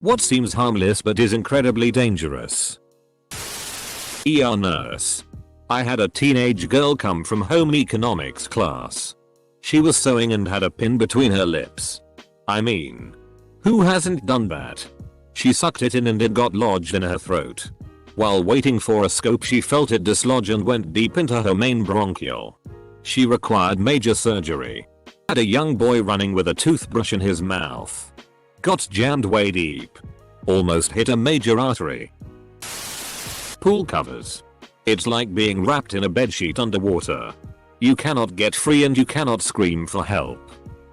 What seems harmless but is incredibly dangerous? ER nurse. I had a teenage girl come from home economics class. She was sewing and had a pin between her lips. I mean, who hasn't done that? She sucked it in and it got lodged in her throat. While waiting for a scope, she felt it dislodge and went deep into her main bronchial. She required major surgery. Had a young boy running with a toothbrush in his mouth. Got jammed way deep. Almost hit a major artery. Pool covers. It's like being wrapped in a bedsheet underwater. You cannot get free and you cannot scream for help.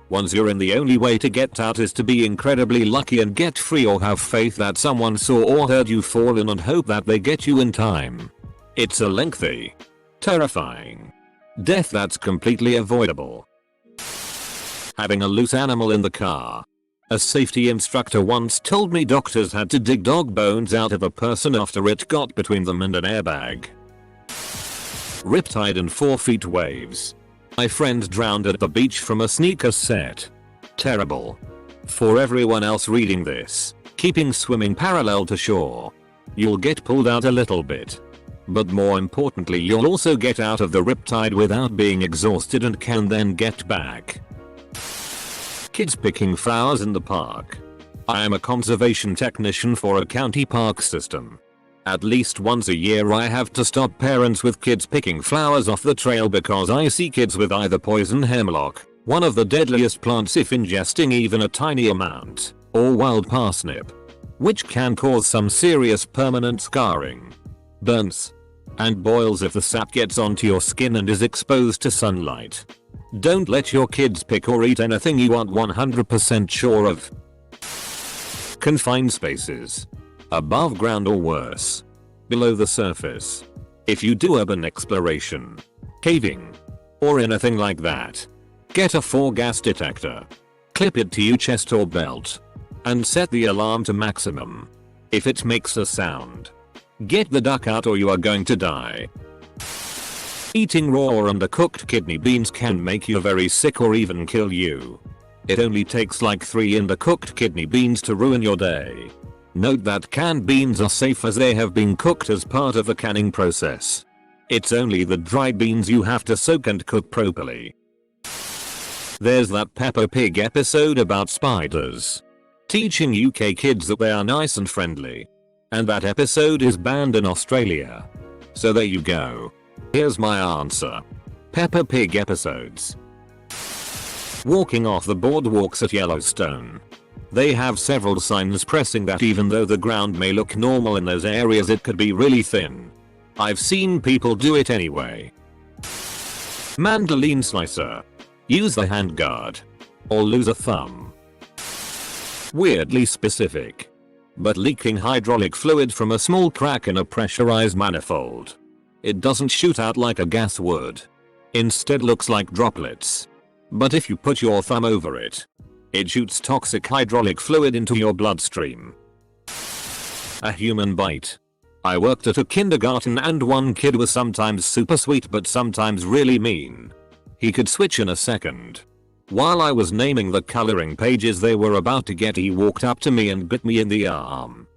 Once you're in, the only way to get out is to be incredibly lucky and get free, or have faith that someone saw or heard you fall in and hope that they get you in time. It's a lengthy, terrifying death that's completely avoidable. Having a loose animal in the car. A safety instructor once told me doctors had to dig dog bones out of a person after it got between them and an airbag. Riptide in 4 feet waves. My friend drowned at the beach from a sneaker set. Terrible. For everyone else reading this, keeping swimming parallel to shore. You'll get pulled out a little bit. But more importantly, you'll also get out of the riptide without being exhausted and can then get back. Kids picking flowers in the park. I am a conservation technician for a county park system. At least once a year I have to stop parents with kids picking flowers off the trail because I see kids with either poison hemlock, one of the deadliest plants if ingesting even a tiny amount, or wild parsnip, which can cause some serious permanent scarring, burns, and boils if the sap gets onto your skin and is exposed to sunlight. Don't let your kids pick or eat anything you aren't 100% sure of. Confined spaces. Above ground or worse. Below the surface. If you do urban exploration, caving, or anything like that, get a 4-gas detector. Clip it to your chest or belt. And set the alarm to maximum. If it makes a sound, get the duck out or you are going to die. Eating raw or undercooked kidney beans can make you very sick or even kill you. It only takes like 3 undercooked kidney beans to ruin your day. Note that canned beans are safe as they have been cooked as part of the canning process. It's only the dried beans you have to soak and cook properly. There's that Peppa Pig episode about spiders. Teaching UK kids that they are nice and friendly. And that episode is banned in Australia. So there you go. Here's my answer. Peppa Pig episodes. Walking off the boardwalks at Yellowstone. They have several signs pressing that even though the ground may look normal in those areas, it could be really thin. I've seen people do it anyway. Mandoline slicer. Use the handguard. Or lose a thumb. Weirdly specific. But leaking hydraulic fluid from a small crack in a pressurized manifold. It doesn't shoot out like a gas would. Instead looks like droplets. But if you put your thumb over it, it shoots toxic hydraulic fluid into your bloodstream. A human bite. I worked at a kindergarten and one kid was sometimes super sweet but sometimes really mean. He could switch in a second. While I was naming the coloring pages they were about to get, he walked up to me and bit me in the arm.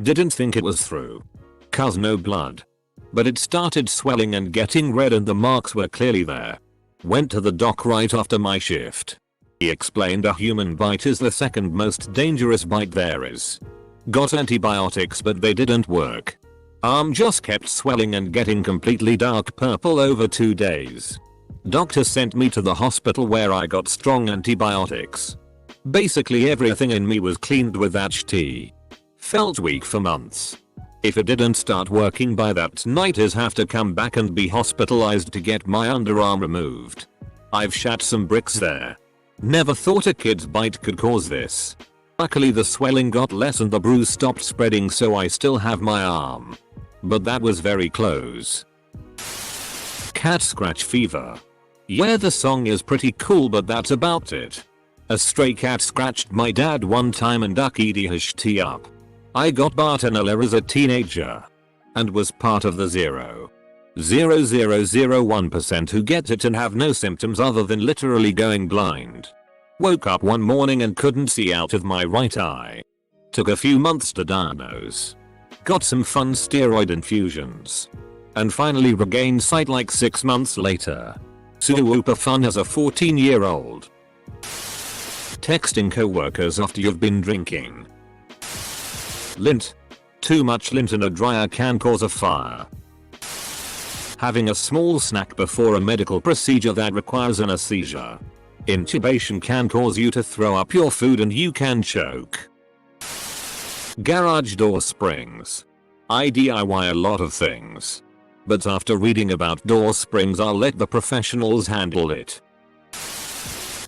Didn't think it was through. 'Cause no blood. But it started swelling and getting red and the marks were clearly there. Went to the doc right after my shift. He explained a human bite is the second most dangerous bite there is. Got antibiotics but they didn't work. Arm just kept swelling and getting completely dark purple over 2 days. Doctor sent me to the hospital where I got strong antibiotics. Basically everything in me was cleaned with that tea. Felt weak for months. If it didn't start working by that night, I'd have to come back and be hospitalized to get my underarm removed. I've shat some bricks there. Never thought a kid's bite could cause this. Luckily the swelling got less and the bruise stopped spreading, so I still have my arm. But that was very close. Cat scratch fever. Yeah, the song is pretty cool but that's about it. A stray cat scratched my dad one time and duck EDHT up. I got Bartonella as a teenager. And was part of the 0.0001% who get it and have no symptoms other than literally going blind. Woke up one morning and couldn't see out of my right eye. Took a few months to diagnose. Got some fun steroid infusions. And finally regained sight like 6 months later. Super fun as a 14-year-old. Texting coworkers after you've been drinking. Lint. Too much lint in a dryer can cause a fire. Having a small snack before a medical procedure that requires anesthesia. Intubation can cause you to throw up your food and you can choke. Garage door springs. I DIY a lot of things. But after reading about door springs, I'll let the professionals handle it.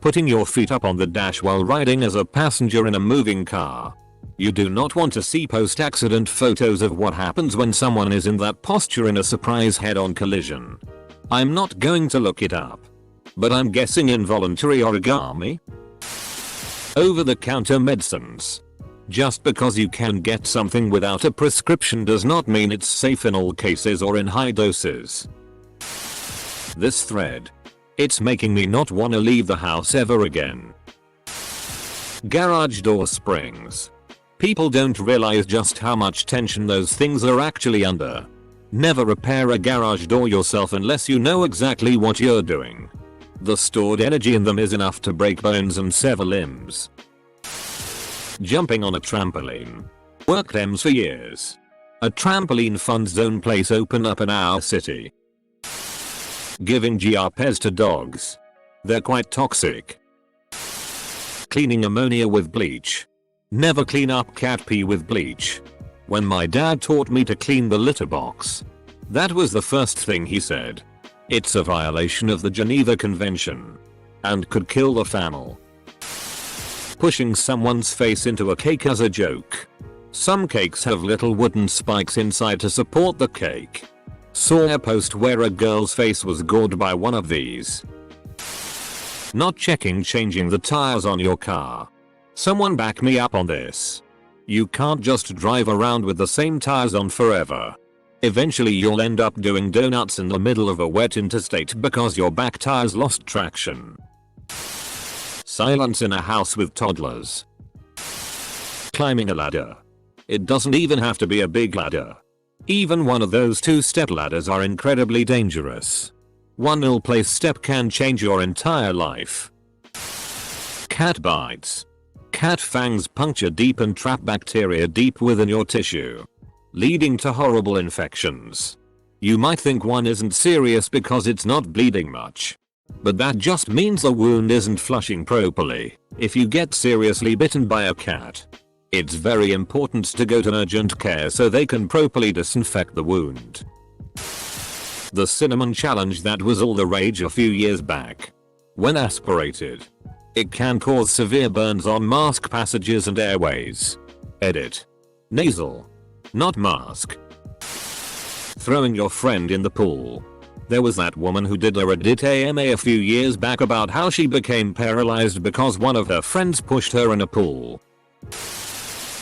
Putting your feet up on the dash while riding as a passenger in a moving car. You do not want to see post-accident photos of what happens when someone is in that posture in a surprise head-on collision. I'm not going to look it up. But I'm guessing involuntary origami? Over-the-counter medicines. Just because you can get something without a prescription does not mean it's safe in all cases or in high doses. This thread. It's making me not want to leave the house ever again. Garage door springs. People don't realize just how much tension those things are actually under. Never repair a garage door yourself unless you know exactly what you're doing. The stored energy in them is enough to break bones and sever limbs. Jumping on a trampoline. Worked them for years. A trampoline fun zone place open up in our city. Giving GRPs to dogs. They're quite toxic. Cleaning ammonia with bleach. Never clean up cat pee with bleach. When my dad taught me to clean the litter box. That was the first thing he said. It's a violation of the Geneva Convention. And could kill the family. Pushing someone's face into a cake as a joke. Some cakes have little wooden spikes inside to support the cake. Saw a post where a girl's face was gored by one of these. Not changing the tires on your car. Someone back me up on this. You can't just drive around with the same tires on forever. Eventually you'll end up doing donuts in the middle of a wet interstate because your back tires lost traction. Silence in a house with toddlers. Climbing a ladder. It doesn't even have to be a big ladder. Even one of those 2-step ladders are incredibly dangerous. One ill-placed step can change your entire life. Cat bites. Cat fangs puncture deep and trap bacteria deep within your tissue, leading to horrible infections. You might think one isn't serious because it's not bleeding much. But that just means the wound isn't flushing properly. If you get seriously bitten by a cat, it's very important to go to urgent care so they can properly disinfect the wound. The cinnamon challenge that was all the rage a few years back. When aspirated, it can cause severe burns on mask passages and airways. Edit. Nasal. Not mask. Throwing your friend in the pool. There was that woman who did a Reddit AMA a few years back about how she became paralyzed because one of her friends pushed her in a pool.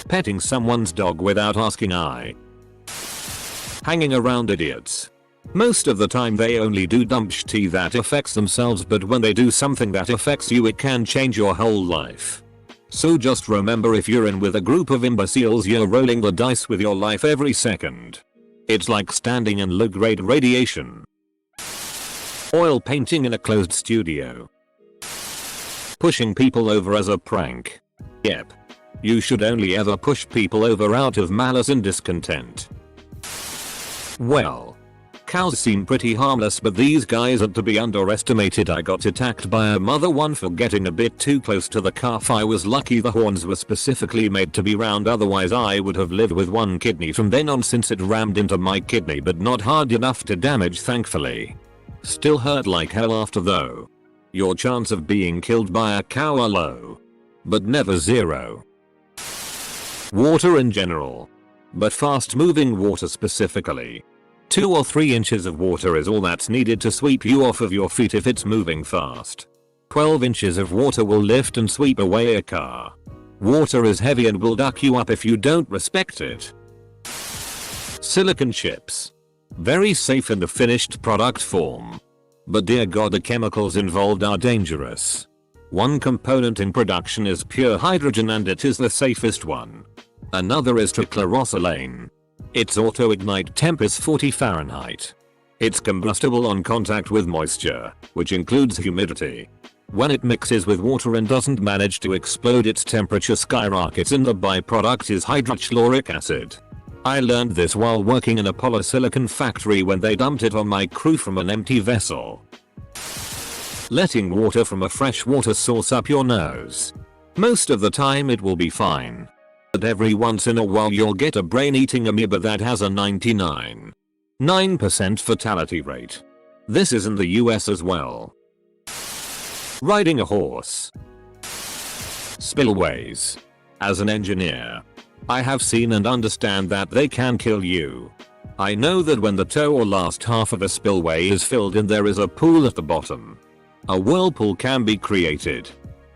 Petting someone's dog without asking I. Hanging around idiots. Most of the time they only do dumb shit that affects themselves, but when they do something that affects you it can change your whole life. So just remember, if you're in with a group of imbeciles, you're rolling the dice with your life every second. It's like standing in low-grade radiation. Oil painting in a closed studio. Pushing people over as a prank. Yep. You should only ever push people over out of malice and discontent. Well. Cows seem pretty harmless, but these guys aren't to be underestimated. I got attacked by a mother one for getting a bit too close to the calf. I was lucky the horns were specifically made to be round, otherwise I would have lived with one kidney from then on, since it rammed into my kidney, but not hard enough to damage, thankfully. Still hurt like hell after though. Your chance of being killed by a cow are low, but never zero. Water in general, but fast moving water specifically. 2 or 3 inches of water is all that's needed to sweep you off of your feet if it's moving fast. 12 inches of water will lift and sweep away a car. Water is heavy and will duck you up if you don't respect it. Silicon chips. Very safe in the finished product form. But dear god, the chemicals involved are dangerous. One component in production is pure hydrogen and it is the safest one. Another is trichlorosilane. Its auto-ignite temp is 40 Fahrenheit. It's combustible on contact with moisture, which includes humidity. When it mixes with water and doesn't manage to explode, its temperature skyrockets and the byproduct is hydrochloric acid. I learned this while working in a polysilicon factory when they dumped it on my crew from an empty vessel. Letting water from a freshwater source up your nose. Most of the time it will be fine. But every once in a while you'll get a brain-eating amoeba that has a 99.9% fatality rate. This is in the US as well. Riding a horse. Spillways. As an engineer, I have seen and understand that they can kill you. I know that when the toe or last half of a spillway is filled in, there is a pool at the bottom. A whirlpool can be created.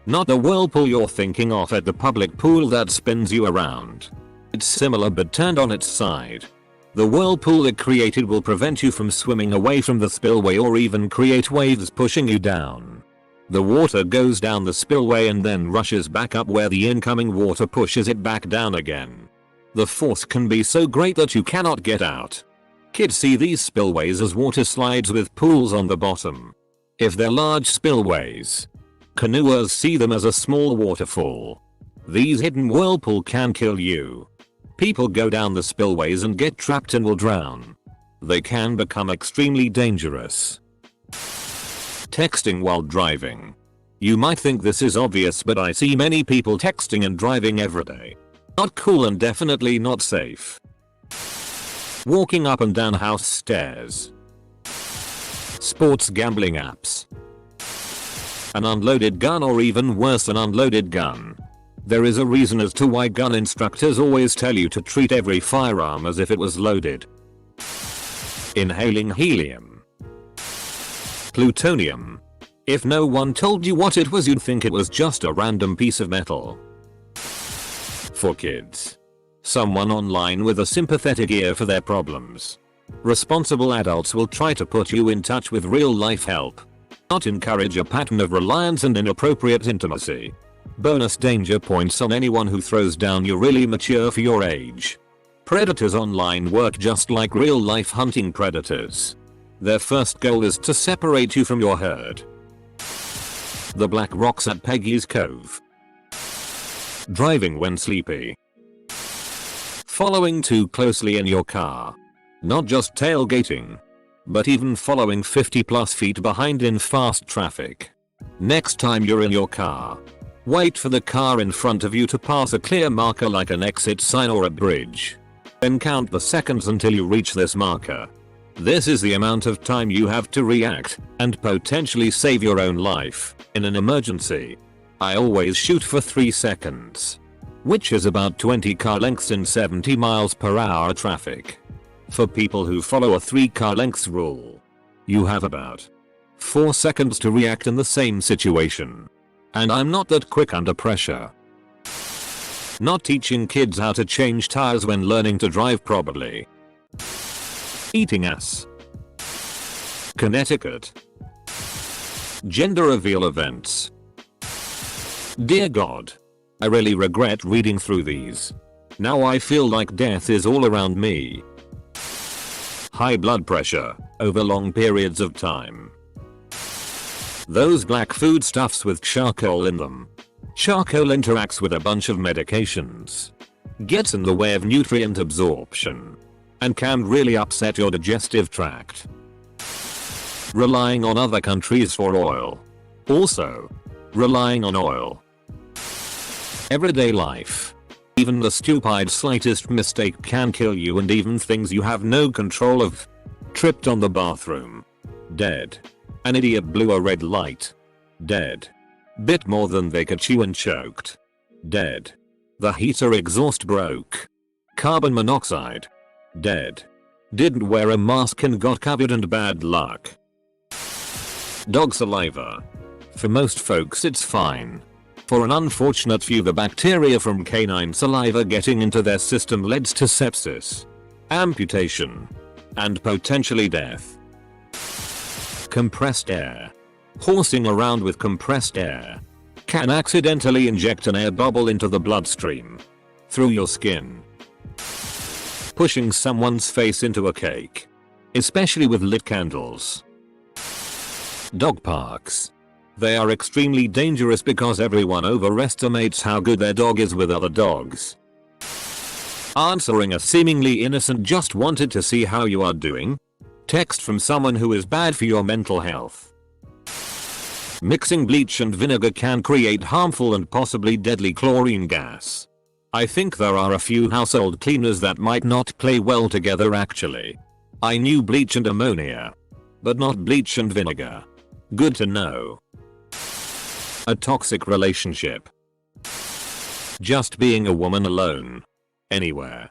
Not the whirlpool you're thinking of at the public pool that spins you around. It's similar but turned on its side. The whirlpool it created will prevent you from swimming away from the spillway or even create waves pushing you down. The water goes down the spillway and then rushes back up where the incoming water pushes it back down again. The force can be so great that you cannot get out. Kids see these spillways as water slides with pools on the bottom. If they're large spillways, canoers see them as a small waterfall. These hidden whirlpool can kill you. People go down the spillways and get trapped and will drown. They can become extremely dangerous. Texting while driving. You might think this is obvious, but I see many people texting and driving every day. Not cool and definitely not safe. Walking up and down house stairs. Sports gambling apps. An unloaded gun, or even worse, an unloaded gun. There is a reason as to why gun instructors always tell you to treat every firearm as if it was loaded. Inhaling helium. Plutonium. If no one told you what it was, you'd think it was just a random piece of metal. For kids. Someone online with a sympathetic ear for their problems. Responsible adults will try to put you in touch with real life help. Not encourage a pattern of reliance and inappropriate intimacy. Bonus danger points on anyone who throws down you're really mature for your age. Predators online work just like real life hunting predators. Their first goal is to separate you from your herd. The black rocks at Peggy's Cove. Driving when sleepy. Following too closely in your car. Not just tailgating, but even following 50+ feet behind in fast traffic. Next time you're in your car, wait for the car in front of you to pass a clear marker like an exit sign or a bridge. Then count the seconds until you reach this marker. This is the amount of time you have to react and potentially save your own life in an emergency. I always shoot for 3 seconds, which is about 20 car lengths in 70 miles per hour traffic. For people who follow a 3 car lengths rule, you have about 4 seconds to react in the same situation. And I'm not that quick under pressure. Not teaching kids how to change tires when learning to drive properly. Eating ass. Connecticut. Gender reveal events. Dear God, I really regret reading through these. Now I feel like death is all around me. High blood pressure over long periods of time. Those black foodstuffs with charcoal in them. Charcoal interacts with a bunch of medications, gets in the way of nutrient absorption, and can really upset your digestive tract. Relying on other countries for oil. Also, relying on oil. Everyday life. Even the stupid slightest mistake can kill you, and even things you have no control of. Tripped on the bathroom. Dead. An idiot blew a red light. Dead. Bit more than they could chew and choked. Dead. The heater exhaust broke. Carbon monoxide. Dead. Didn't wear a mask and got covered and bad luck. Dog saliva. For most folks it's fine. For an unfortunate few, the bacteria from canine saliva getting into their system leads to sepsis, amputation, and potentially death. Compressed air. Horsing around with compressed air can accidentally inject an air bubble into the bloodstream. through your skin. Pushing someone's face into a cake, especially with lit candles. Dog parks. They are extremely dangerous because everyone overestimates how good their dog is with other dogs. Answering a seemingly innocent "just wanted to see how you are doing" text from someone who is bad for your mental health. Mixing bleach and vinegar can create harmful and possibly deadly chlorine gas. I think there are a few household cleaners that might not play well together actually. I knew bleach and ammonia, but not bleach and vinegar. Good to know. A toxic relationship. Just being a woman alone. Anywhere.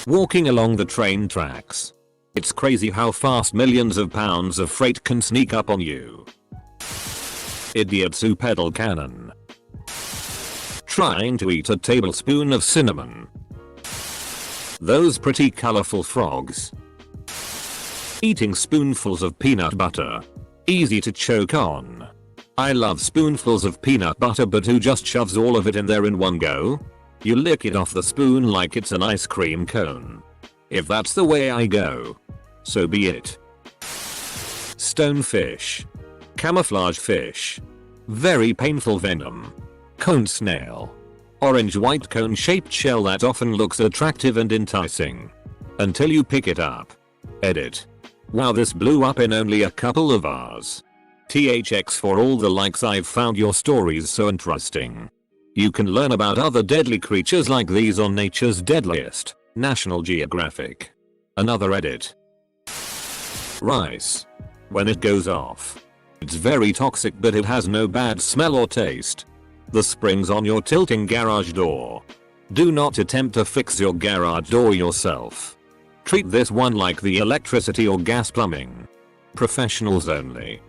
Walking along the train tracks. It's crazy how fast millions of pounds of freight can sneak up on you. Idiots who peddle cannon. Trying to eat a tablespoon of cinnamon. Those pretty colorful frogs. Eating spoonfuls of peanut butter. Easy to choke on. I love spoonfuls of peanut butter, but who just shoves all of it in there in one go? You lick it off the spoon like it's an ice cream cone. If that's the way I go, so be it. Stonefish. Camouflage fish. Very painful venom. Cone snail. Orange white cone shaped shell that often looks attractive and enticing. Until you pick it up. Edit. Wow, this blew up in only a couple of hours. THX for all the likes. I've found your stories so interesting. You can learn about other deadly creatures like these on Nature's Deadliest, National Geographic. Another edit. Rice. When it goes off. It's very toxic, but it has no bad smell or taste. The springs on your tilting garage door. Do not attempt to fix your garage door yourself. Treat this one like the electricity or gas plumbing. Professionals only.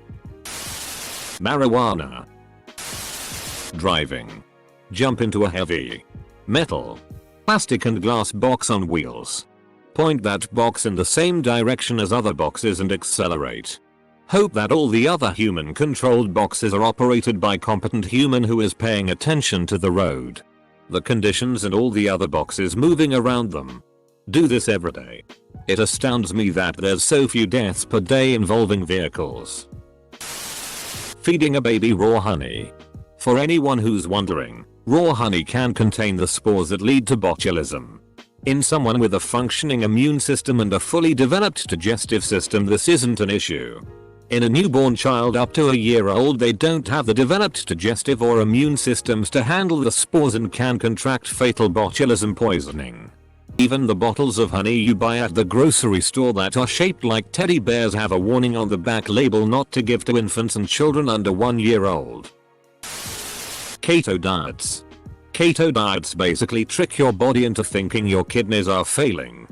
Marijuana. Driving. Jump into a heavy metal, plastic and glass box on wheels. Point that box in the same direction as other boxes and accelerate. Hope that all the other human controlled boxes are operated by competent human who is paying attention to the road, the conditions and all the other boxes moving around them. Do this every day. It astounds me that there's so few deaths per day involving vehicles. Feeding a baby raw honey. For anyone who's wondering, raw honey can contain the spores that lead to botulism. In someone with a functioning immune system and a fully developed digestive system, this isn't an issue. In a newborn child up to a year old, they don't have the developed digestive or immune systems to handle the spores and can contract fatal botulism poisoning. Even the bottles of honey you buy at the grocery store that are shaped like teddy bears have a warning on the back label not to give to infants and children under 1 year old. Keto diets. Keto diets basically trick your body into thinking your kidneys are failing,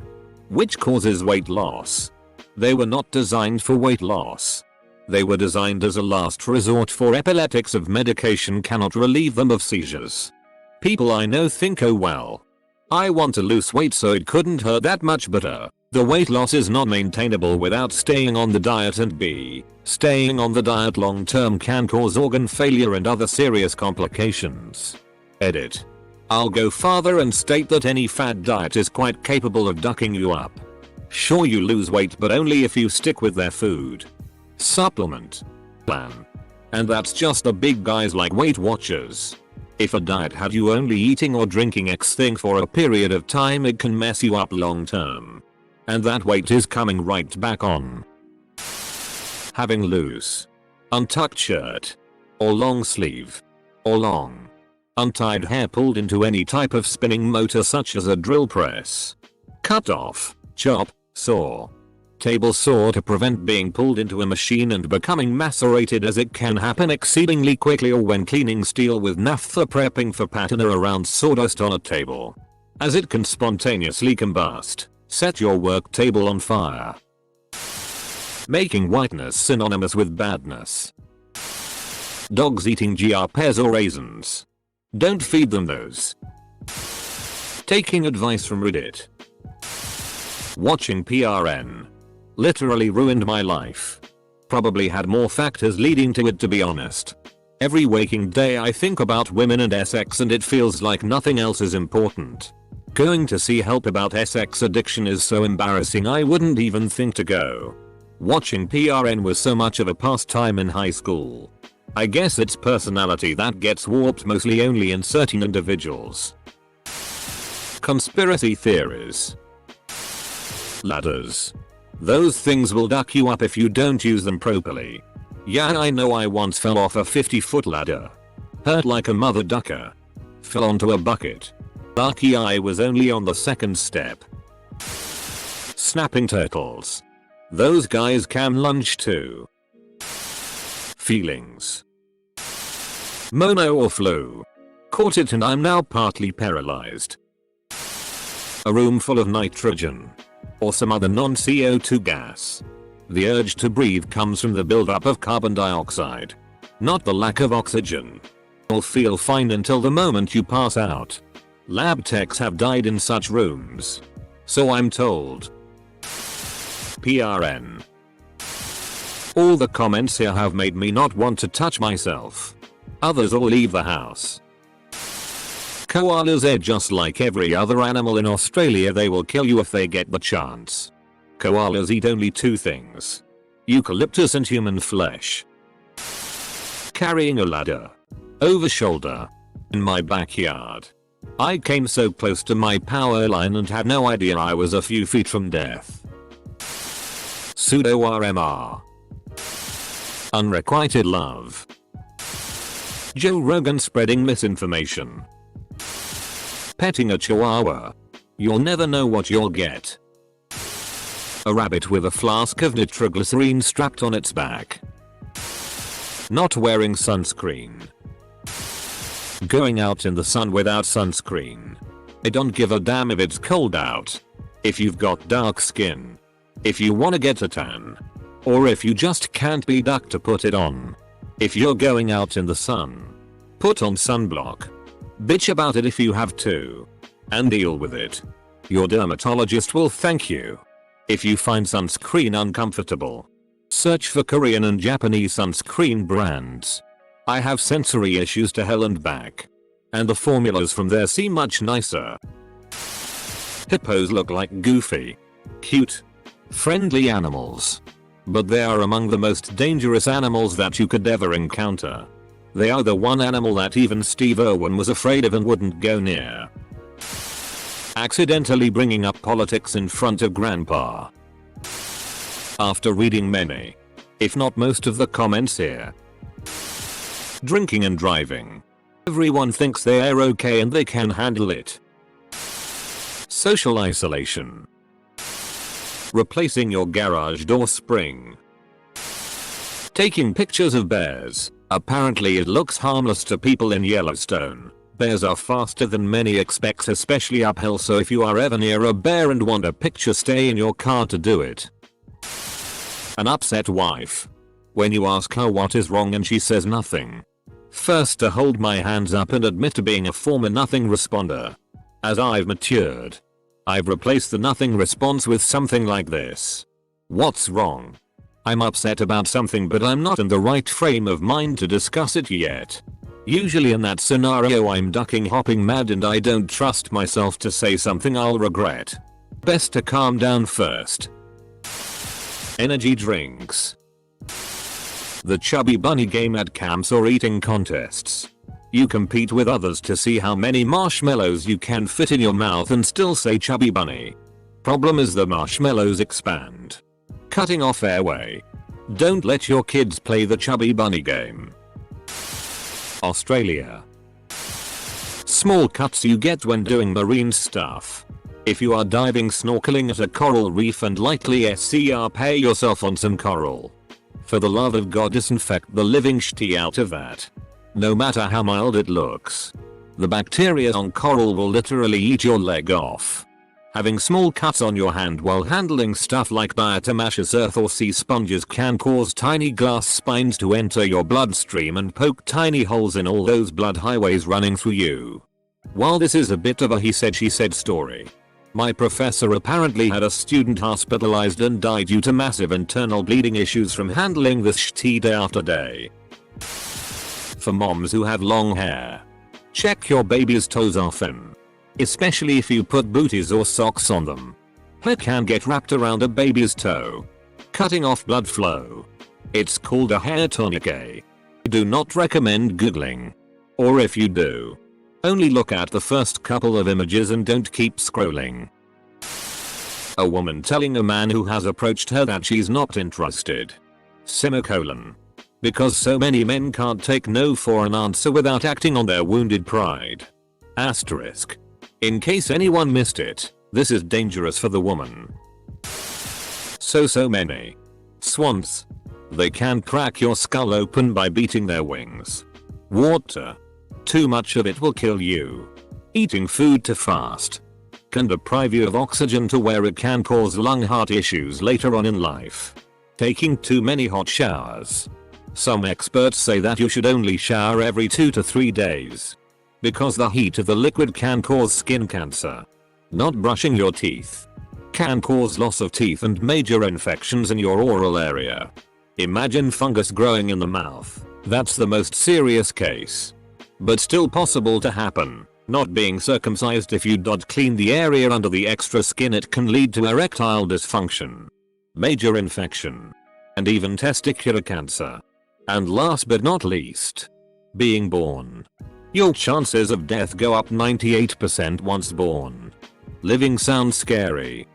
which causes weight loss. They were not designed for weight loss. They were designed as a last resort for epileptics if medication cannot relieve them of seizures. People I know think, oh well, I want to lose weight so it couldn't hurt that much, but the weight loss is not maintainable without staying on the diet, and staying on the diet long term can cause organ failure and other serious complications. Edit. I'll go farther and state that any fad diet is quite capable of ducking you up. Sure, you lose weight, but only if you stick with their food supplement plan. And that's just the big guys like Weight Watchers. If a diet had you only eating or drinking X thing for a period of time, it can mess you up long term. And that weight is coming right back on. Having loose, untucked shirt, or long sleeve, or long, untied hair pulled into any type of spinning motor such as a drill press, cut off, chop, saw, table saw to prevent being pulled into a machine and becoming macerated, as it can happen exceedingly quickly, or when cleaning steel with naphtha prepping for patina around sawdust on a table, as it can spontaneously combust. Set your work table on fire. Making whiteness synonymous with badness. Dogs eating GR pears or raisins. Don't feed them those. Taking advice from Reddit. Watching PRN. Literally ruined my life. Probably had more factors leading to it, to be honest. Every waking day I think about women and sex and it feels like nothing else is important. Going to see help about sex addiction is so embarrassing I wouldn't even think to go. Watching PRN was so much of a pastime in high school. I guess it's personality that gets warped mostly only in certain individuals. Conspiracy theories. Ladders. Those things will duck you up if you don't use them properly. Yeah, I know, I once fell off a 50-foot ladder. Hurt like a mother ducker. Fell onto a bucket. Lucky I was only on the second step. Snapping turtles. Those guys can lunge too. Feelings. Mono or flu. Caught it and I'm now partly paralyzed. A room full of nitrogen. Or some other non-CO2 gas. The urge to breathe comes from the buildup of carbon dioxide. Not the lack of oxygen. You'll feel fine until the moment you pass out. Lab techs have died in such rooms. So I'm told. PRN. All the comments here have made me not want to touch myself. Others all leave the house. Koalas are just like every other animal in Australia, they will kill you if they get the chance. Koalas eat only two things. Eucalyptus and human flesh. Carrying a ladder. Over shoulder. In my backyard. I came so close to my power line and had no idea I was a few feet from death. Pseudo RMR. Unrequited love. Joe Rogan spreading misinformation. Petting a chihuahua. You'll never know what you'll get. A rabbit with a flask of nitroglycerine strapped on its back. Not wearing sunscreen. Going out in the sun without sunscreen. I don't give a damn if it's cold out. If you've got dark skin. If you wanna get a tan. Or if you just can't be ducked to put it on. If you're going out in the sun. Put on sunblock. Bitch about it if you have to. And deal with it. Your dermatologist will thank you. If you find sunscreen uncomfortable. Search for Korean and Japanese sunscreen brands. I have sensory issues to hell and back. And the formulas from there seem much nicer. Hippos look like goofy, cute, friendly animals. But they are among the most dangerous animals that you could ever encounter. They are the one animal that even Steve Irwin was afraid of and wouldn't go near. Accidentally bringing up politics in front of grandpa. After reading many, if not most of the comments here. Drinking and driving. Everyone thinks they are okay and they can handle it. Social isolation. Replacing your garage door spring. Taking pictures of bears. Apparently it looks harmless to people in Yellowstone. Bears are faster than many expect, especially uphill, so if you are ever near a bear and want a picture, stay in your car to do it. An upset wife. When you ask her what is wrong and she says nothing. First to hold my hands up and admit to being a former nothing responder. As I've matured, I've replaced the nothing response with something like this. What's wrong? I'm upset about something but I'm not in the right frame of mind to discuss it yet. Usually in that scenario I'm ducking hopping mad and I don't trust myself to say something I'll regret. Best to calm down first. Energy drinks. The chubby bunny game at camps or eating contests. You compete with others to see how many marshmallows you can fit in your mouth and still say chubby bunny. Problem is the marshmallows expand. Cutting off airway. Don't let your kids play the chubby bunny game. Australia. Small cuts you get when doing marine stuff. If you are diving snorkeling at a coral reef and lightly pay yourself on some coral. For the love of God, disinfect the living shitty out of that. No matter how mild it looks. The bacteria on coral will literally eat your leg off. Having small cuts on your hand while handling stuff like diatomaceous earth or sea sponges can cause tiny glass spines to enter your bloodstream and poke tiny holes in all those blood highways running through you. While this is a bit of a he said she said story, my professor apparently had a student hospitalized and died due to massive internal bleeding issues from handling this shitty day after day. For moms who have long hair, check your baby's toes often, especially if you put booties or socks on them. Hair can get wrapped around a baby's toe, cutting off blood flow. It's called a hair tourniquet. Do not recommend googling. Or if you do, only look at the first couple of images and don't keep scrolling. A woman telling a man who has approached her that she's not interested. Semicolon. Because so many men can't take no for an answer without acting on their wounded pride. Asterisk. In case anyone missed it, this is dangerous for the woman. So many swans. They can crack your skull open by beating their wings. Water. Too much of it will kill you. Eating food too fast can deprive you of oxygen to where it can cause lung-heart issues later on in life. Taking too many hot showers. Some experts say that you should only shower every 2 to 3 days, because the heat of the liquid can cause skin cancer. Not brushing your teeth can cause loss of teeth and major infections in your oral area. Imagine fungus growing in the mouth. That's the most serious case, but still possible to happen. Not being circumcised. If you don't clean the area under the extra skin, it can lead to erectile dysfunction, major infection, and even testicular cancer. And last but not least, being born. Your chances of death go up 98% once born. Living sounds scary,